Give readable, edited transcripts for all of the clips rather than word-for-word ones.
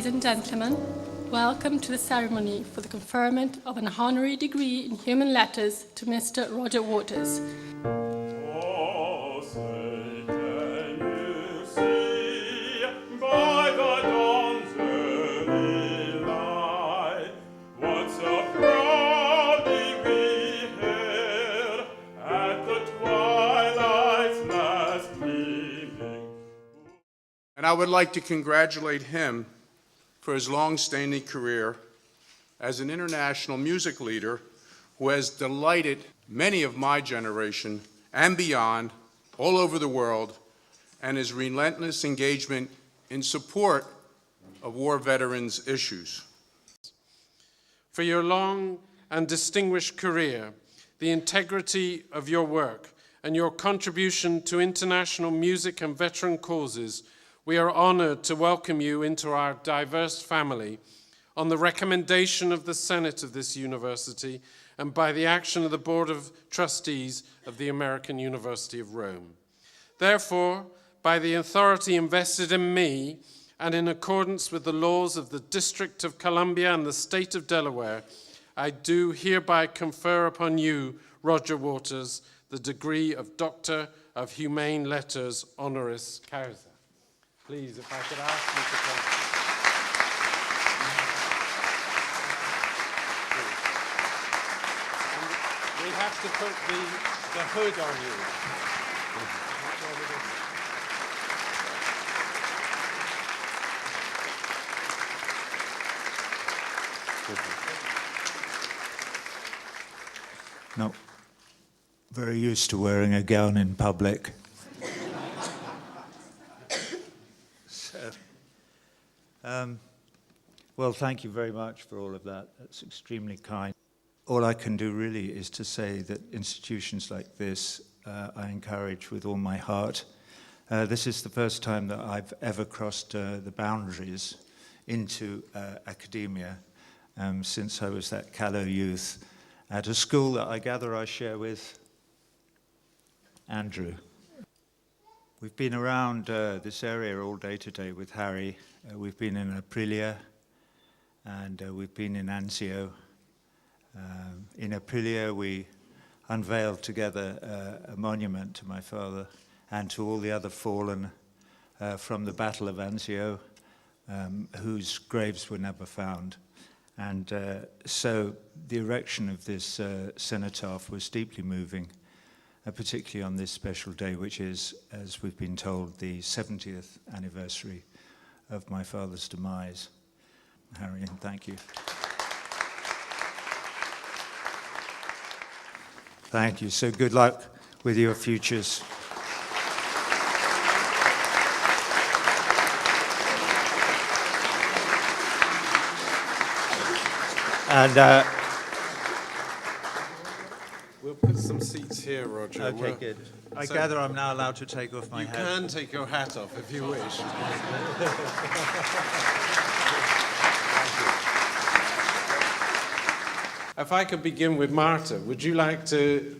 Ladies and gentlemen, welcome to the ceremony for the conferment of an honorary degree in human letters to Mr. Roger Waters. And I would like to congratulate him for his long-standing career as an international music leader who has delighted many of my generation and beyond all over the world, and his relentless engagement in support of war veterans' issues. For your long and distinguished career, the integrity of your work, and your contribution to international music and veteran causes, we are honored to welcome you into our diverse family on the recommendation of the Senate of this university and by the action of the Board of Trustees of the American University of Rome. Therefore, by the authority invested in me and in accordance with the laws of the District of Columbia and the State of Delaware, I do hereby confer upon you, Roger Waters, the degree of Doctor of Humane Letters, Honoris Causa. Please, if I could ask you to come. We have to put the hood on you. Not very used to wearing a gown in public. Well, thank you very much for all of that. That's extremely kind. All I can do really is to say that institutions like this I encourage with all my heart. This is the first time that I've ever crossed the boundaries into academia since I was that callow youth at a school that I gather I share with Andrew. We've been around this area all day today with Harry. We've been in Aprilia, and we've been in Anzio. In Aprilia, we unveiled together a monument to my father and to all the other fallen from the Battle of Anzio, whose graves were never found. And so the erection of this cenotaph was deeply moving, particularly on this special day, which is, as we've been told, the 70th anniversary of my father's demise. Harry, and thank you. Thank you. So good luck with your futures. And We'll put some seats here, Roger. okay, good. I gather I'm now allowed to take off my hat. You can take your hat off if you wish. If I could begin with Marta, would you like to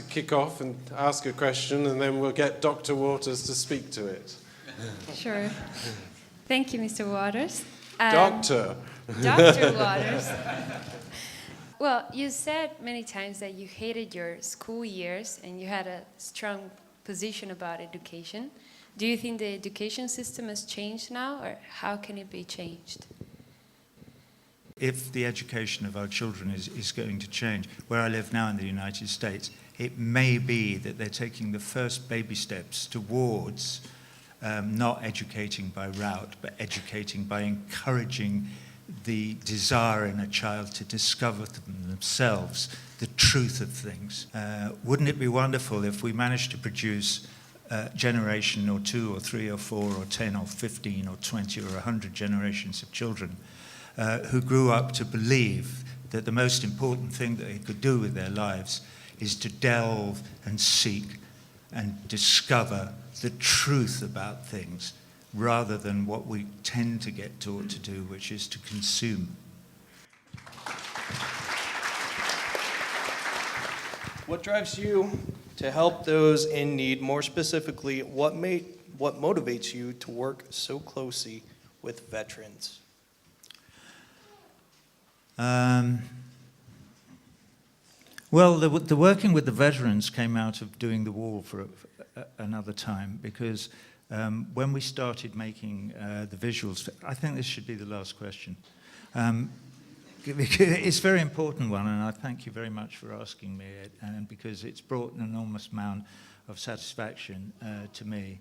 kick off and ask a question, and then we'll get Dr. Waters to speak to it? Sure. Thank you, Mr. Waters. Doctor. Dr. Waters. Well, you said many times that you hated your school years and you had a strong position about education. Do you think the education system has changed now, or how can it be changed? If the education of our children is going to change, where I live now in the United States, it may be that they're taking the first baby steps towards not educating by route, but educating by encouraging the desire in a child to discover themselves the truth of things. Wouldn't it be wonderful if we managed to produce a generation or 2 or 3 or 4 or 10 or 15 or 20 or 100 generations of children who grew up to believe that the most important thing that they could do with their lives is to delve and seek and discover the truth about things, rather than what we tend to get taught to do, which is to consume. What drives you to help those in need? More specifically, what motivates you to work so closely with veterans? Well, the working with the veterans came out of doing the wall for another time, because when we started making the visuals, I think this should be the last question. It's a very important one, and I thank you very much for asking me it, and because it's brought an enormous amount of satisfaction to me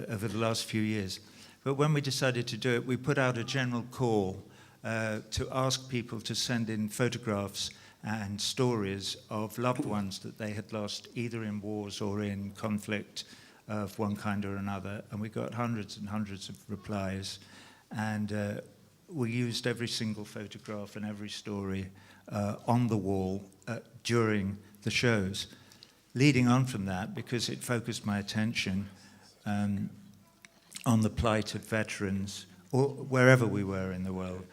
over the last few years. But when we decided to do it, we put out a general call to ask people to send in photographs and stories of loved ones that they had lost either in wars or in conflict of one kind or another. And we got hundreds and hundreds of replies. And we used every single photograph and every story on the wall during the shows. Leading on from that, because it focused my attention on the plight of veterans, or wherever we were in the world,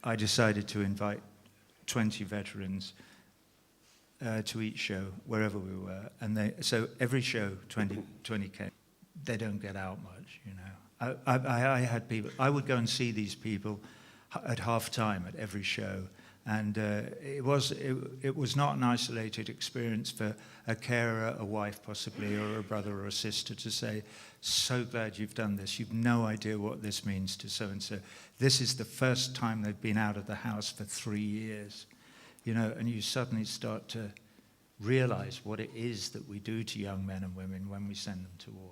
I decided to invite 20 veterans to each show, wherever we were. And so every show, 20 came. They don't get out much, you know. I had people, I would go and see these people at half time at every show. And it was not an isolated experience for a carer, a wife possibly, or a brother or a sister to say, so glad you've done this. You've no idea what this means to so-and-so. This is the first time they've been out of the house for 3 years. You know, and you suddenly start to realize what it is that we do to young men and women when we send them to war.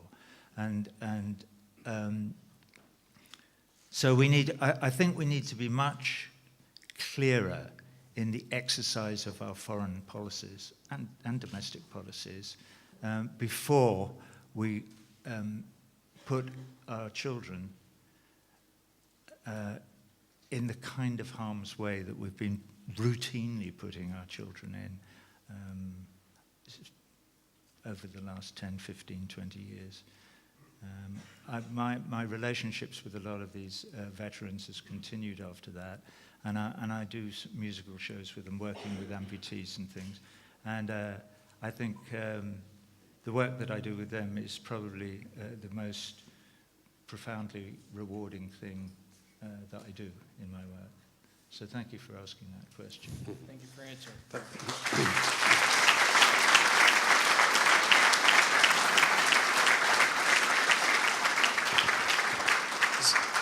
So we need, I think we need to be much clearer in the exercise of our foreign policies and domestic policies before we put our children in the kind of harm's way that we've been routinely putting our children in over the last 10, 15, 20 years. My relationships with a lot of these veterans has continued after that, and I do musical shows with them, working with amputees and things. And I think the work that I do with them is probably the most profoundly rewarding thing that I do in my work. So thank you for asking that question. Thank you for answering.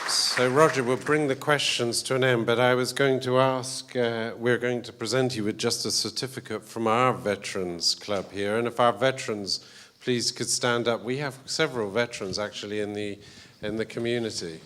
So Roger, we'll bring the questions to an end, but I was going to ask, we're going to present you with just a certificate from our Veterans Club here, and if our veterans, please, could stand up. We have several veterans actually in the community.